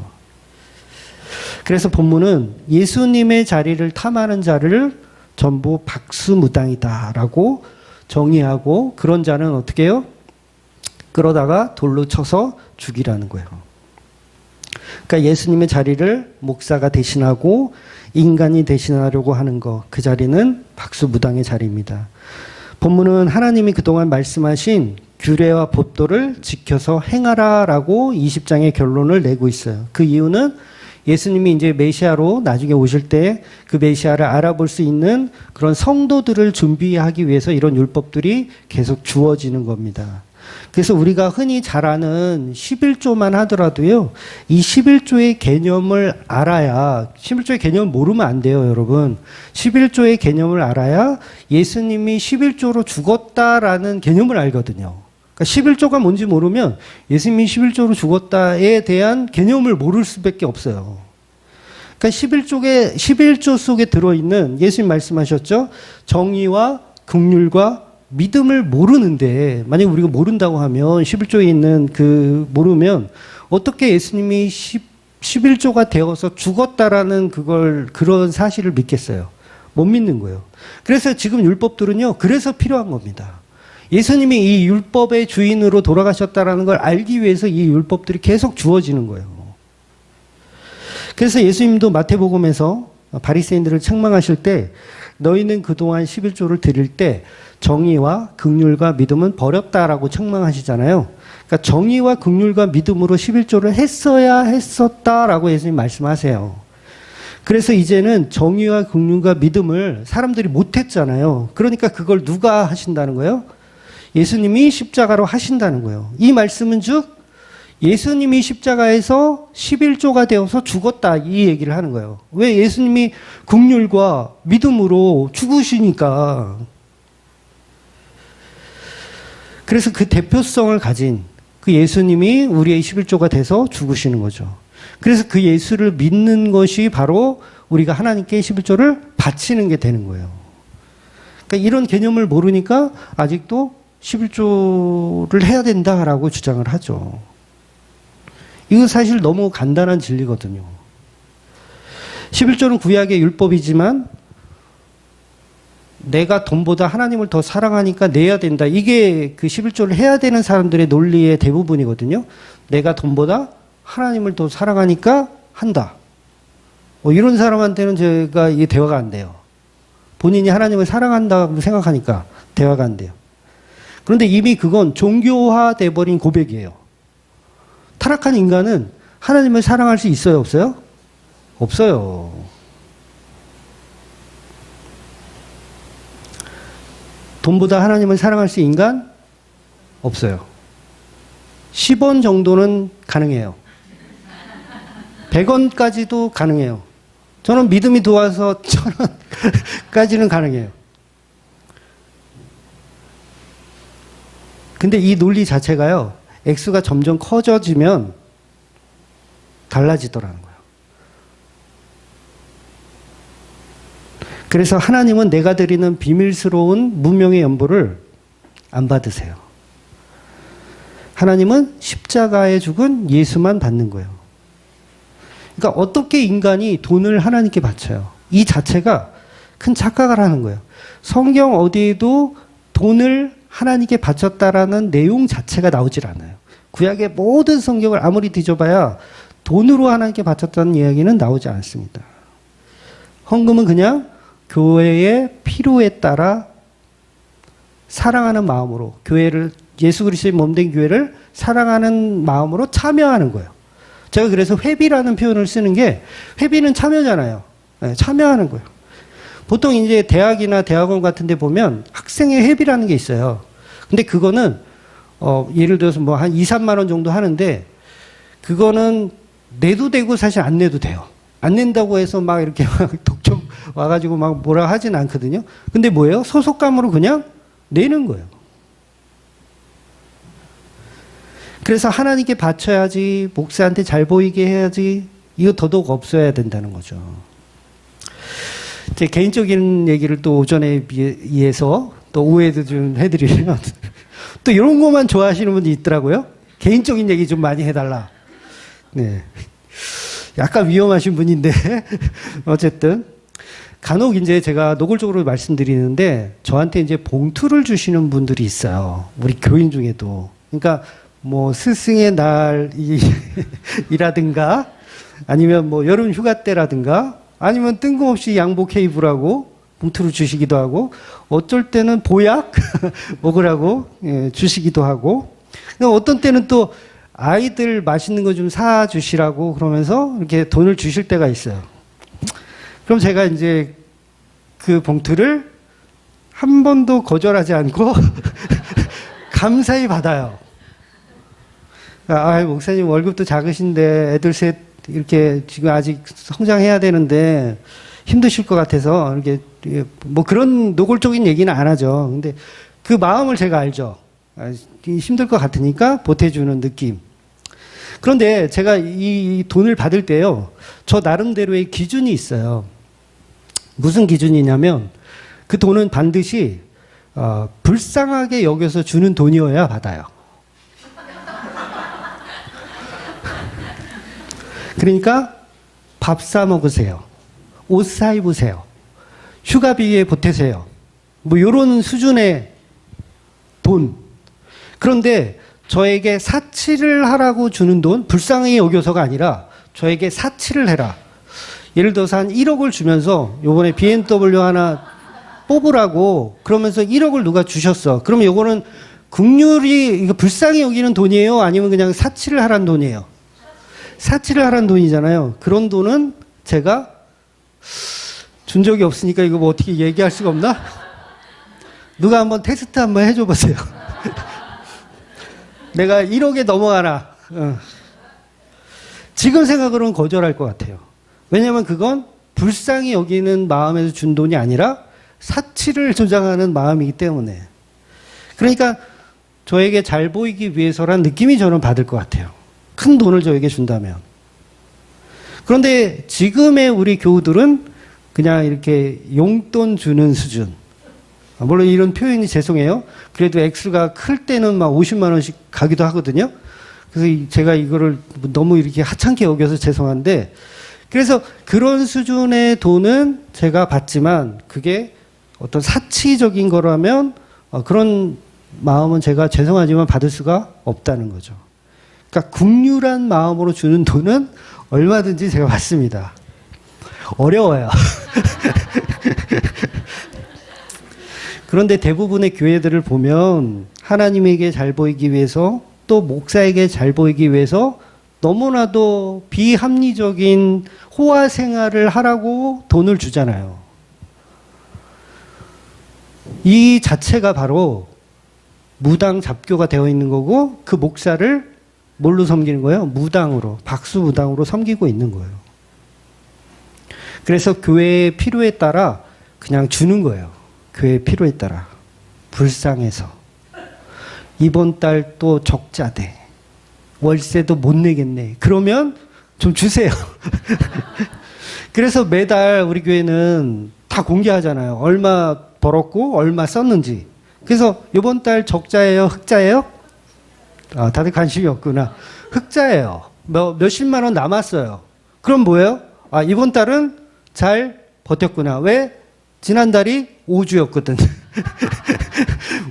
그래서 본문은 예수님의 자리를 탐하는 자를 전부 박수무당이다라고 정의하고 그런 자는 어떻게 해요? 끌어다가 돌로 쳐서 죽이라는 거예요. 그러니까 예수님의 자리를 목사가 대신하고 인간이 대신하려고 하는 것, 그 자리는 박수무당의 자리입니다. 본문은 하나님이 그동안 말씀하신 규례와 법도를 지켜서 행하라라고 20장의 결론을 내고 있어요. 그 이유는 예수님이 이제 메시아로 나중에 오실 때 그 메시아를 알아볼 수 있는 그런 성도들을 준비하기 위해서 이런 율법들이 계속 주어지는 겁니다. 그래서 우리가 흔히 잘 아는 11조만 하더라도요, 이 11조의 개념을 알아야, 11조의 개념을 모르면 안 돼요, 여러분. 11조의 개념을 알아야 예수님이 11조로 죽었다라는 개념을 알거든요. 그러니까 11조가 뭔지 모르면 예수님이 11조로 죽었다에 대한 개념을 모를 수밖에 없어요. 그러니까 11조 속에 들어있는 예수님 말씀하셨죠? 정의와 긍휼과 믿음을 모르는데, 만약 우리가 모른다고 하면 11조에 있는 모르면 어떻게 예수님이 11조가 되어서 죽었다라는 그런 사실을 믿겠어요? 못 믿는 거예요. 그래서 지금 율법들은요, 그래서 필요한 겁니다. 예수님이 이 율법의 주인으로 돌아가셨다라는 걸 알기 위해서 이 율법들이 계속 주어지는 거예요. 그래서 예수님도 마태복음에서 바리새인들을 책망하실 때 너희는 그동안 11조를 드릴 때 정의와 긍휼과 믿음은 버렸다라고 책망하시잖아요. 그러니까 정의와 긍휼과 믿음으로 11조를 했어야 했었다라고 예수님 말씀하세요. 그래서 이제는 정의와 긍휼과 믿음을 사람들이 못했잖아요. 그러니까 그걸 누가 하신다는 거예요? 예수님이 십자가로 하신다는 거예요. 이 말씀은 즉 예수님이 십자가에서 11조가 되어서 죽었다 이 얘기를 하는 거예요. 왜? 예수님이 긍휼과 믿음으로 죽으시니까. 그래서 그 대표성을 가진 그 예수님이 우리의 11조가 돼서 죽으시는 거죠. 그래서 그 예수를 믿는 것이 바로 우리가 하나님께 11조를 바치는 게 되는 거예요. 그러니까 이런 개념을 모르니까 아직도 11조를 해야 된다라고 주장을 하죠. 이거 사실 너무 간단한 진리거든요. 11조는 구약의 율법이지만 내가 돈보다 하나님을 더 사랑하니까 내야 된다. 이게 그 11조를 해야 되는 사람들의 논리의 대부분이거든요. 내가 돈보다 하나님을 더 사랑하니까 한다. 이런 사람한테는 제가 이게 대화가 안 돼요. 본인이 하나님을 사랑한다고 생각하니까 대화가 안 돼요. 그런데 이미 그건 종교화돼 버린 고백이에요. 타락한 인간은 하나님을 사랑할 수 있어요, 없어요? 없어요. 돈보다 하나님을 사랑할 수 있는 인간? 없어요. 10원 정도는 가능해요. 100원까지도 가능해요. 저는 믿음이 도와서 1000원까지는 가능해요. 근데 이 논리 자체가요, 액수가 점점 커져지면 달라지더라는 거예요. 그래서 하나님은 내가 드리는 비밀스러운 무명의 연보를 안 받으세요. 하나님은 십자가에 죽은 예수만 받는 거예요. 그러니까 어떻게 인간이 돈을 하나님께 바쳐요? 이 자체가 큰 착각을 하는 거예요. 성경 어디에도 돈을 하나님께 바쳤다라는 내용 자체가 나오질 않아요. 구약의 모든 성경을 아무리 뒤져봐야 돈으로 하나님께 바쳤다는 이야기는 나오지 않습니다. 헌금은 그냥 교회의 필요에 따라 사랑하는 마음으로 교회를 예수 그리스도의 몸된 교회를 사랑하는 마음으로 참여하는 거예요. 제가 그래서 회비라는 표현을 쓰는 게, 회비는 참여잖아요. 네, 참여하는 거예요. 보통 이제 대학이나 대학원 같은 데 보면 학생의 회비라는 게 있어요. 근데 그거는 예를 들어서 뭐 한 2, 3만 원 정도 하는데, 그거는 내도 되고 사실 안 내도 돼요. 안 낸다고 해서 막 이렇게 막 독촉 와가지고 막 뭐라 하진 않거든요. 근데 뭐예요? 소속감으로 그냥 내는 거예요. 그래서 하나님께 바쳐야지, 목사한테 잘 보이게 해야지, 이거 더더욱 없어야 된다는 거죠. 제 개인적인 얘기를 또 오전에 이해해서 또 오해도 좀 해드리면, 또 이런 것만 좋아하시는 분이 있더라고요. 개인적인 얘기 좀 많이 해달라. 네. 약간 위험하신 분인데, 어쨌든. 간혹 이제 제가 노골적으로 말씀드리는데, 저한테 이제 봉투를 주시는 분들이 있어요. 우리 교인 중에도. 그러니까, 뭐, 스승의 날이라든가, 아니면 뭐, 여름 휴가 때라든가, 아니면 뜬금없이 양복 케이블하고, 봉투를 주시기도 하고, 어쩔 때는 보약 먹으라고 주시기도 하고, 어떤 때는 또 아이들 맛있는 거 좀 사주시라고 그러면서 이렇게 돈을 주실 때가 있어요. 그럼 제가 이제 그 봉투를 한 번도 거절하지 않고 감사히 받아요. 아, 목사님 월급도 작으신데 애들 셋 이렇게 지금 아직 성장해야 되는데 힘드실 것 같아서 이렇게 뭐 그런 노골적인 얘기는 안 하죠. 근데 그 마음을 제가 알죠. 힘들 것 같으니까 보태주는 느낌. 그런데 제가 이 돈을 받을 때요, 저 나름대로의 기준이 있어요. 무슨 기준이냐면, 그 돈은 반드시 불쌍하게 여겨서 주는 돈이어야 받아요. 그러니까 밥 사 먹으세요. 옷 사 입으세요. 휴가비에 보태세요. 뭐 이런 수준의 돈. 그런데 저에게 사치를 하라고 주는 돈, 불쌍히 여겨서가 아니라 저에게 사치를 해라. 예를 들어서 한 1억을 주면서 요번에 BMW 하나 뽑으라고 그러면서 1억을 누가 주셨어. 그러면 요거는 국률이 이거 불쌍히 여기는 돈이에요? 아니면 그냥 사치를 하라는 돈이에요? 사치를 하라는 돈이잖아요. 그런 돈은 제가 준 적이 없으니까 이거 뭐 어떻게 얘기할 수가 없나? 누가 한번 테스트 한번 해줘 보세요. 내가 1억에 넘어가나. 지금 생각으로는 거절할 것 같아요. 왜냐하면 그건 불쌍히 여기는 마음에서 준 돈이 아니라 사치를 조장하는 마음이기 때문에. 그러니까 저에게 잘 보이기 위해서란 느낌이 저는 받을 것 같아요. 큰 돈을 저에게 준다면. 그런데 지금의 우리 교우들은 그냥 이렇게 용돈 주는 수준. 물론 이런 표현이 죄송해요. 그래도 액수가 클 때는 막 50만 원씩 가기도 하거든요. 그래서 제가 이거를 너무 이렇게 하찮게 여겨서 죄송한데, 그래서 그런 수준의 돈은 제가 받지만 그게 어떤 사치적인 거라면 그런 마음은 제가 죄송하지만 받을 수가 없다는 거죠. 그러니까 국률한 마음으로 주는 돈은 얼마든지 제가 받습니다. 어려워요. 그런데 대부분의 교회들을 보면 하나님에게 잘 보이기 위해서 또 목사에게 잘 보이기 위해서 너무나도 비합리적인 호화 생활을 하라고 돈을 주잖아요. 이 자체가 바로 무당 잡교가 되어 있는 거고, 그 목사를 뭘로 섬기는 거예요? 무당으로, 박수무당으로 섬기고 있는 거예요. 그래서 교회의 필요에 따라 그냥 주는 거예요. 교회의 필요에 따라. 불쌍해서. 이번 달 또 적자돼. 월세도 못 내겠네. 그러면 좀 주세요. 그래서 매달 우리 교회는 다 공개하잖아요. 얼마 벌었고 얼마 썼는지. 그래서 이번 달 적자예요? 흑자예요? 아, 다들 관심이 없구나. 흑자예요. 몇십만 원 남았어요. 그럼 뭐예요? 아, 이번 달은 잘 버텼구나. 왜? 지난달이 5주였거든.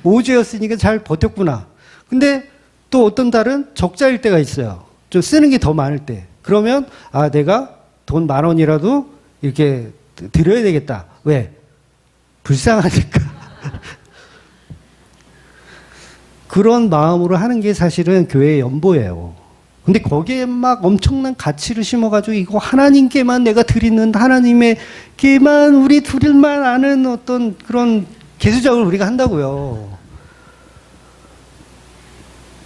5주였으니까 잘 버텼구나. 근데 또 어떤 달은 적자일 때가 있어요. 좀 쓰는 게 더 많을 때. 그러면 아, 내가 돈 10,000원이라도 이렇게 드려야 되겠다. 왜? 불쌍하니까. 그런 마음으로 하는 게 사실은 교회의 연보예요. 근데 거기에 막 엄청난 가치를 심어가지고 이거 하나님께만 내가 드리는 하나님의께만 우리 둘만 아는 어떤 그런 개수작을 우리가 한다고요.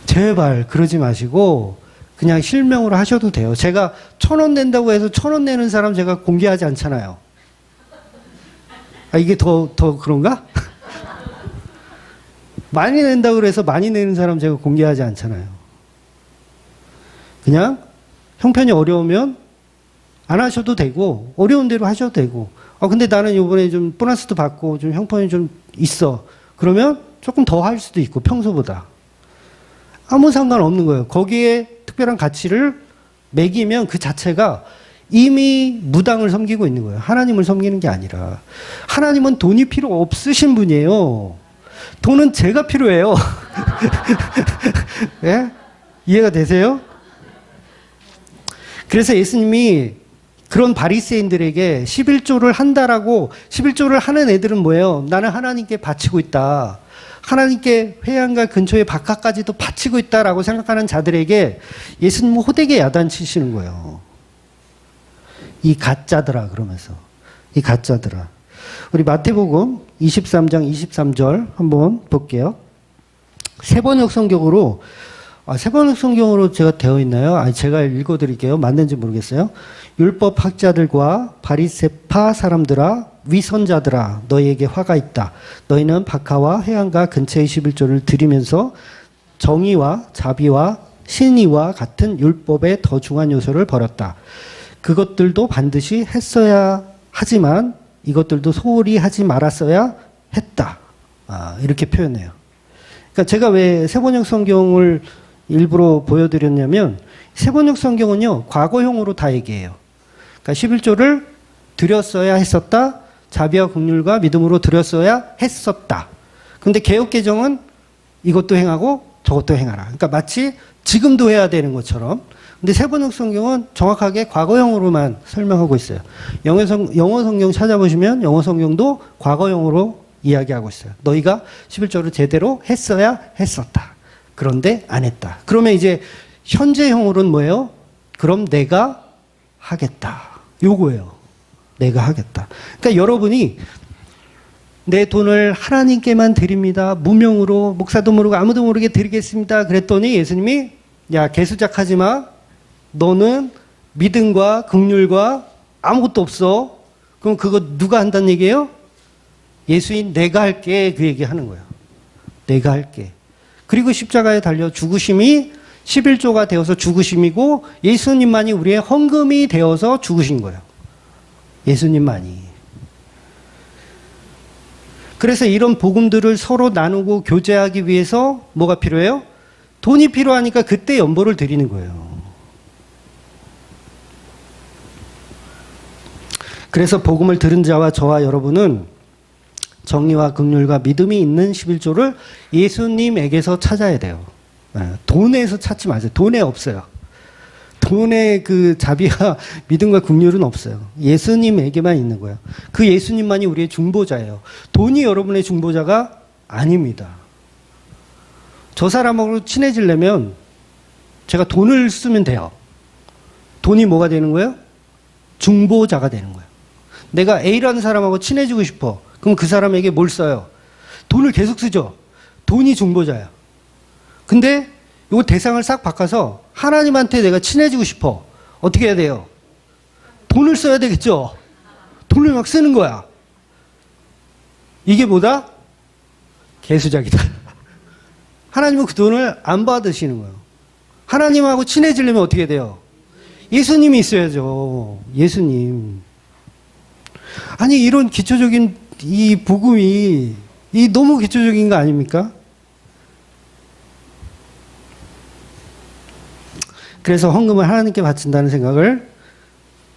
제발 그러지 마시고 그냥 실명으로 하셔도 돼요. 제가 1,000원 낸다고 해서 1,000원 내는 사람 제가 공개하지 않잖아요. 아, 이게 더 그런가? 많이 낸다고 그래서 많이 내는 사람 제가 공개하지 않잖아요. 그냥 형편이 어려우면 안 하셔도 되고 어려운 대로 하셔도 되고 근데 나는 이번에 좀 보너스도 받고 좀 형편이 좀 있어. 그러면 조금 더 할 수도 있고 평소보다. 아무 상관없는 거예요. 거기에 특별한 가치를 매기면 그 자체가 이미 무당을 섬기고 있는 거예요. 하나님을 섬기는 게 아니라. 하나님은 돈이 필요 없으신 분이에요. 돈은 제가 필요해요. 예? 이해가 되세요? 그래서 예수님이 그런 바리새인들에게 11조를 한다라고 11조를 하는 애들은 뭐예요? 나는 하나님께 바치고 있다. 하나님께 회당과 근처의 바깥까지도 바치고 있다라고 생각하는 자들에게 예수님은 호되게 야단치시는 거예요. 이 가짜들아 그러면서. 이 가짜들아. 우리 마태복음 23장 23절 한번 볼게요. 세번역 성경으로 세번역 성경으로 제가 되어 있나요? 아니, 제가 읽어드릴게요. 맞는지 모르겠어요. 율법 학자들과 바리새파 사람들아, 위선자들아, 너희에게 화가 있다. 너희는 박하와 회당과 근처의 11조를 드리면서 정의와 자비와 신의와 같은 율법의 더 중요한 요소를 버렸다. 그것들도 반드시 했어야 하지만 이것들도 소홀히 하지 말았어야 했다. 이렇게 표현해요. 그러니까 제가 왜 세번역 성경을 일부러 보여드렸냐면 세번역 성경은요 과거형으로 다 얘기해요. 그러니까 11조를 드렸어야 했었다. 자비와 긍휼과 믿음으로 드렸어야 했었다. 근데 개역개정은 이것도 행하고 저것도 행하라. 그러니까 마치 지금도 해야 되는 것처럼. 근데 세번역 성경은 정확하게 과거형으로만 설명하고 있어요. 영어 성경 찾아보시면 영어 성경도 과거형으로 이야기하고 있어요. 너희가 11조를 제대로 했어야 했었다. 그런데 안 했다. 그러면 이제 현재형으로는 뭐예요? 그럼 내가 하겠다. 요거예요. 내가 하겠다. 그러니까 여러분이 내 돈을 하나님께만 드립니다. 무명으로 목사도 모르고 아무도 모르게 드리겠습니다. 그랬더니 예수님이 야 개수작 하지 마. 너는 믿음과 긍휼과 아무것도 없어. 그럼 그거 누가 한다는 얘기예요? 예수인 내가 할게 그 얘기하는 거예요. 내가 할게. 그리고 십자가에 달려 죽으심이 11조가 되어서 죽으심이고 예수님만이 우리의 헌금이 되어서 죽으신 거예요. 예수님만이. 그래서 이런 복음들을 서로 나누고 교제하기 위해서 뭐가 필요해요? 돈이 필요하니까 그때 연보를 드리는 거예요. 그래서 복음을 들은 자와 저와 여러분은 정의와 긍휼과 믿음이 있는 11조를 예수님에게서 찾아야 돼요. 돈에서 찾지 마세요. 돈에 없어요. 돈에 그 자비와 믿음과 긍휼은 없어요. 예수님에게만 있는 거예요. 그 예수님만이 우리의 중보자예요. 돈이 여러분의 중보자가 아닙니다. 저 사람하고 친해지려면 제가 돈을 쓰면 돼요. 돈이 뭐가 되는 거예요? 중보자가 되는 거예요. 내가 A라는 사람하고 친해지고 싶어. 그럼 그 사람에게 뭘 써요? 돈을 계속 쓰죠. 돈이 중보자야. 근데 이 대상을 싹 바꿔서 하나님한테 내가 친해지고 싶어. 어떻게 해야 돼요? 돈을 써야 되겠죠. 돈을 막 쓰는 거야. 이게 뭐다? 개수작이다. 하나님은 그 돈을 안 받으시는 거예요. 하나님하고 친해지려면 어떻게 돼요? 예수님이 있어야죠. 예수님. 아니 이런 기초적인 이 복음이 너무 기초적인 거 아닙니까? 그래서 헌금을 하나님께 바친다는 생각을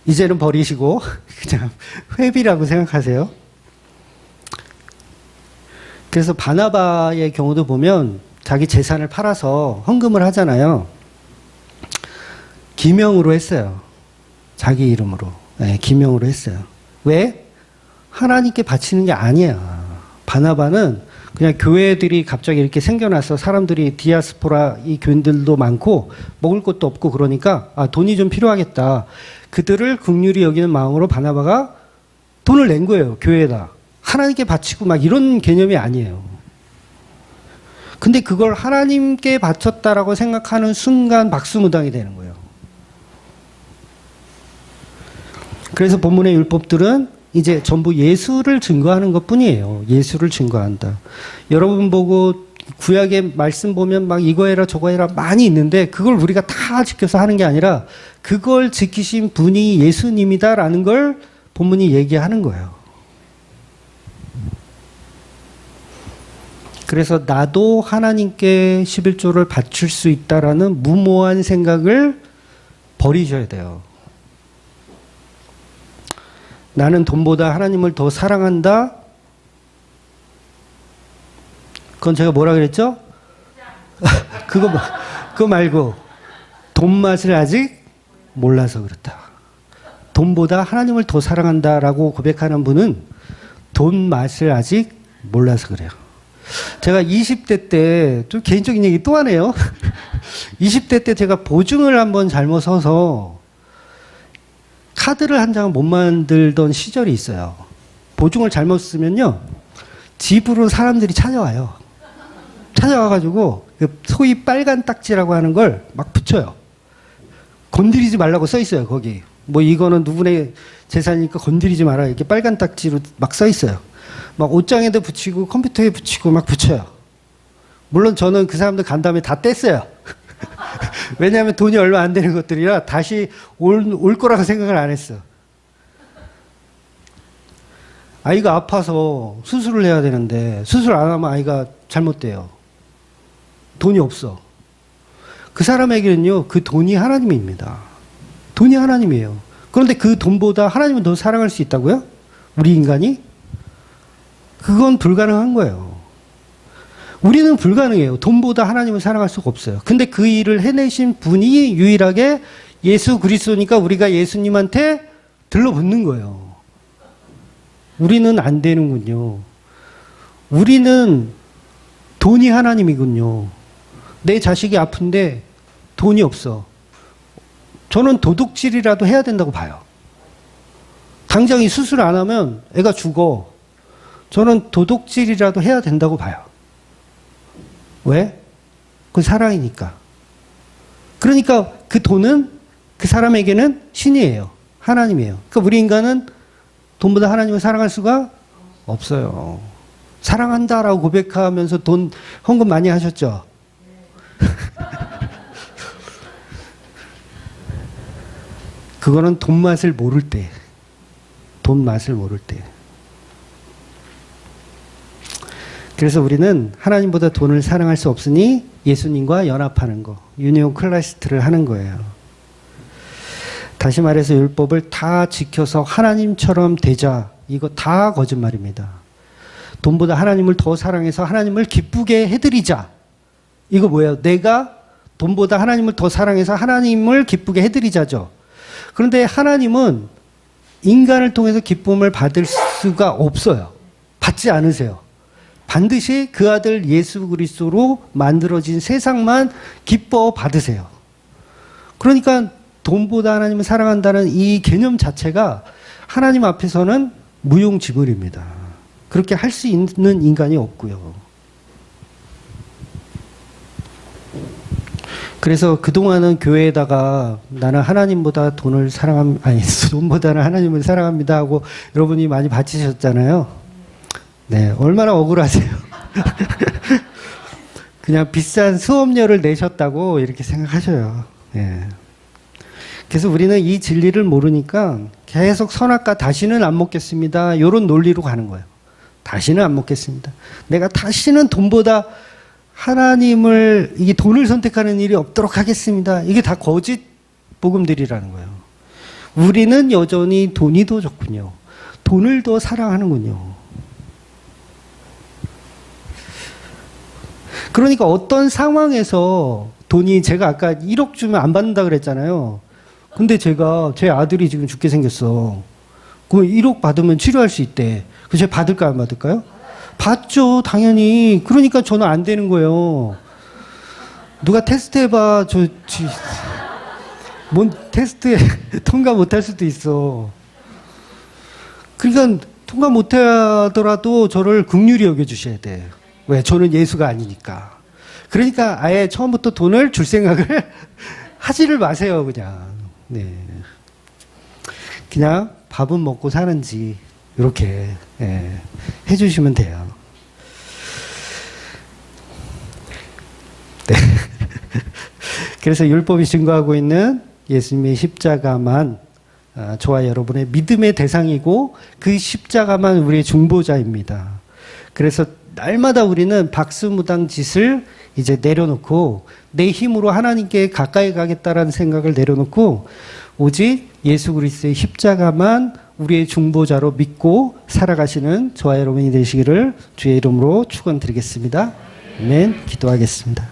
이제는 버리시고 그냥 회비라고 생각하세요. 그래서 바나바의 경우도 보면 자기 재산을 팔아서 헌금을 하잖아요. 기명으로 했어요. 자기 이름으로. 네, 기명으로 했어요. 왜? 하나님께 바치는 게 아니야. 바나바는 그냥 교회들이 갑자기 이렇게 생겨나서 사람들이 디아스포라 이 교인들도 많고 먹을 것도 없고 그러니까 돈이 좀 필요하겠다. 그들을 긍휼히 여기는 마음으로 바나바가 돈을 낸 거예요. 교회에다. 하나님께 바치고 막 이런 개념이 아니에요. 근데 그걸 하나님께 바쳤다라고 생각하는 순간 박수무당이 되는 거예요. 그래서 본문의 율법들은 이제 전부 예수를 증거하는 것 뿐이에요. 예수를 증거한다. 여러분 보고 구약의 말씀 보면 막 이거 해라 저거 해라 많이 있는데 그걸 우리가 다 지켜서 하는 게 아니라 그걸 지키신 분이 예수님이다라는 걸 본문이 얘기하는 거예요. 그래서 나도 하나님께 11조를 바칠 수 있다라는 무모한 생각을 버리셔야 돼요. 나는 돈보다 하나님을 더 사랑한다? 그건 제가 뭐라 그랬죠? 그거 말고 돈 맛을 아직 몰라서 그렇다. 돈보다 하나님을 더 사랑한다라고 고백하는 분은 돈 맛을 아직 몰라서 그래요. 제가 20대 때, 좀 개인적인 얘기 또 하네요. 20대 때 제가 보증을 한번 잘못 서서 카드를 한 장을 못 만들던 시절이 있어요. 보증을 잘못 쓰면요, 집으로 사람들이 찾아와요. 찾아와가지고, 소위 빨간 딱지라고 하는 걸 막 붙여요. 건드리지 말라고 써 있어요, 거기. 뭐 이거는 누구네 재산이니까 건드리지 마라. 이렇게 빨간 딱지로 막 써 있어요. 막 옷장에도 붙이고 컴퓨터에 붙이고 막 붙여요. 물론 저는 그 사람들 간 다음에 다 뗐어요. 왜냐하면 돈이 얼마 안 되는 것들이라 다시 올 거라고 생각을 안 했어. 아이가 아파서 수술을 해야 되는데 수술 안 하면 아이가 잘못돼요. 돈이 없어. 그 사람에게는요, 그 돈이 하나님입니다. 돈이 하나님이에요. 그런데 그 돈보다 하나님을 더 사랑할 수 있다고요? 우리 인간이? 그건 불가능한 거예요. 우리는 불가능해요. 돈보다 하나님을 사랑할 수가 없어요. 근데 그 일을 해내신 분이 유일하게 예수 그리스도니까 우리가 예수님한테 들러붙는 거예요. 우리는 안 되는군요. 우리는 돈이 하나님이군요. 내 자식이 아픈데 돈이 없어. 저는 도둑질이라도 해야 된다고 봐요. 당장 이 수술 안 하면 애가 죽어. 저는 도둑질이라도 해야 된다고 봐요. 왜? 그 사랑이니까. 그러니까 그 돈은 그 사람에게는 신이에요. 하나님이에요. 그러니까 우리 인간은 돈보다 하나님을 사랑할 수가 없어요. 사랑한다라고 고백하면서 돈 헌금 많이 하셨죠? 그거는 돈 맛을 모를 때. 돈 맛을 모를 때. 그래서 우리는 하나님보다 돈을 사랑할 수 없으니 예수님과 연합하는 거, 유니온 클라시트를 하는 거예요. 다시 말해서 율법을 다 지켜서 하나님처럼 되자. 이거 다 거짓말입니다. 돈보다 하나님을 더 사랑해서 하나님을 기쁘게 해드리자. 이거 뭐예요? 내가 돈보다 하나님을 더 사랑해서 하나님을 기쁘게 해드리자죠. 그런데 하나님은 인간을 통해서 기쁨을 받을 수가 없어요. 받지 않으세요. 반드시 그 아들 예수 그리스도로 만들어진 세상만 기뻐 받으세요. 그러니까 돈보다 하나님을 사랑한다는 이 개념 자체가 하나님 앞에서는 무용지물입니다. 그렇게 할 수 있는 인간이 없고요. 그래서 그동안은 교회에다가 나는 하나님보다 돈을 돈보다는 하나님을 사랑합니다 하고 여러분이 많이 바치셨잖아요. 네, 얼마나 억울하세요. 그냥 비싼 수업료를 내셨다고 이렇게 생각하셔요. 네. 그래서 우리는 이 진리를 모르니까 계속 선악과 다시는 안 먹겠습니다. 이런 논리로 가는 거예요. 다시는 안 먹겠습니다. 내가 다시는 돈보다 하나님을, 이게 돈을 선택하는 일이 없도록 하겠습니다. 이게 다 거짓 복음들이라는 거예요. 우리는 여전히 돈이 더 좋군요. 돈을 더 사랑하는군요. 그러니까 어떤 상황에서 돈이, 제가 아까 1억 주면 안 받는다 그랬잖아요. 근데 제가, 제 아들이 지금 죽게 생겼어. 그럼 1억 받으면 치료할 수 있대. 그럼 제가 받을까요, 안 받을까요? 봤죠, 당연히. 그러니까 저는 안 되는 거예요. 누가 테스트 해봐. 뭔 테스트에 통과 못할 수도 있어. 그러니까 통과 못하더라도 저를 긍휼히 여겨주셔야 돼. 왜? 저는 예수가 아니니까. 그러니까 아예 처음부터 돈을 줄 생각을 하지를 마세요, 그냥. 네. 그냥 밥은 먹고 사는지 이렇게 해주시면 돼요. 네. 그래서 율법이 증거하고 있는 예수님의 십자가만 저와 여러분의 믿음의 대상이고 그 십자가만 우리의 중보자입니다. 그래서 날마다 우리는 박수무당 짓을 이제 내려놓고 내 힘으로 하나님께 가까이 가겠다라는 생각을 내려놓고 오직 예수 그리스도의 십자가만 우리의 중보자로 믿고 살아가시는 저와 여러분이 되시기를 주의 이름으로 축원드리겠습니다. 아멘. 기도하겠습니다.